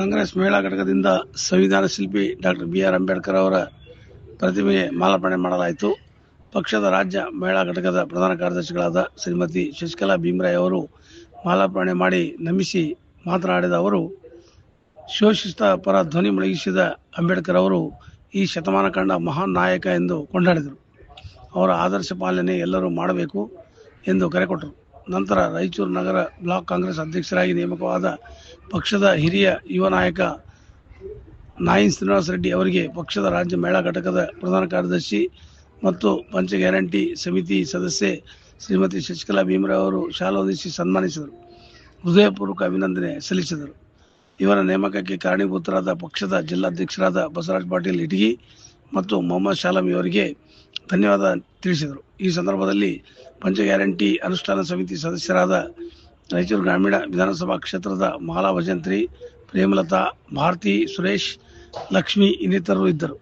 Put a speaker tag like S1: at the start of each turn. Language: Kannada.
S1: ಕಾಂಗ್ರೆಸ್ ಮಹಿಳಾ ಘಟಕದಿಂದ ಸಂವಿಧಾನ ಶಿಲ್ಪಿ ಡಾಕ್ಟರ್ ಬಿ.ಆರ್. ಅಂಬೇಡ್ಕರ್ ಅವರ ಪ್ರತಿಮೆಗೆ ಮಾಲಾರ್ಪಣೆ ಮಾಡಲಾಯಿತು. ಪಕ್ಷದ ರಾಜ್ಯ ಮಹಿಳಾ ಘಟಕದ ಪ್ರಧಾನ ಕಾರ್ಯದರ್ಶಿಗಳಾದ ಶ್ರೀಮತಿ ಶಶಿಕಲಾ ಭೀಮರಾಯ್ ಅವರು ಮಾಲಾರ್ಪಣೆ ಮಾಡಿ ನಮಿಸಿ ಮಾತನಾಡಿದ ಅವರು, ಶೋಷಿತ ಪರ ಧ್ವನಿ ಮೊಳಗಿಸಿದ ಅಂಬೇಡ್ಕರ್ ಅವರು ಈ ಶತಮಾನ ಕಂಡ ಮಹಾನ್ ನಾಯಕ ಎಂದು ಕೊಂಡಾಡಿದರು. ಅವರ ಆದರ್ಶ ಪಾಲನೆ ಎಲ್ಲರೂ ಮಾಡಬೇಕು ಎಂದು ಕರೆ ಕೊಟ್ಟರು. ನಂತರ ರಾಯಚೂರು ನಗರ ಬ್ಲಾಕ್ ಕಾಂಗ್ರೆಸ್ ಅಧ್ಯಕ್ಷರಾಗಿ ನೇಮಕವಾದ ಪಕ್ಷದ ಹಿರಿಯ ಯುವ ನಾಯಕ ನಾಯಿನ್ ಶ್ರೀನಿವಾಸ ರೆಡ್ಡಿ ಅವರಿಗೆ ಪಕ್ಷದ ರಾಜ್ಯ ಮಹಿಳಾ ಘಟಕದ ಪ್ರಧಾನ ಕಾರ್ಯದರ್ಶಿ ಮತ್ತು ಪಂಚ ಗ್ಯಾರಂಟಿ ಸಮಿತಿ ಸದಸ್ಯೆ ಶ್ರೀಮತಿ ಶಶಿಕಲಾ ಭೀಮರಾಯ್ ಅವರು ಶಾಲು ಹೊದಿಸಿ ಸನ್ಮಾನಿಸಿದರು. ಹೃದಯಪೂರ್ವಕ ಅಭಿನಂದನೆ ಸಲ್ಲಿಸಿದರು. ಇವರ ನೇಮಕಕ್ಕೆ ಕಾರಣೀಭೂತರಾದ ಪಕ್ಷದ ಜಿಲ್ಲಾಧ್ಯಕ್ಷರಾದ ಬಸವರಾಜ ಪಾಟೀಲ್ ಇಟಗಿ ಮತ್ತು ಮೊಹಮ್ಮದ್ ಶಾಲಮಿ ಅವರಿಗೆ ಧನ್ಯವಾದ ತಿಳಿಸಿದರು. ಈ ಸಂದರ್ಭದಲ್ಲಿ ಪಂಚ ಗ್ಯಾರಂಟಿ ಅನುಷ್ಠಾನ ಸಮಿತಿ ಸದಸ್ಯರಾದ ರಾಯಚೂರು ಗ್ರಾಮೀಣ ವಿಧಾನಸಭಾ ಕ್ಷೇತ್ರದ ಮಾಲಾ ಭಜಂತ್ರಿ, ಪ್ರೇಮಲತಾ, ಭಾರತಿ, ಸುರೇಶ್, ಲಕ್ಷ್ಮಿ ಇನ್ನಿತರರು ಇದ್ದರು.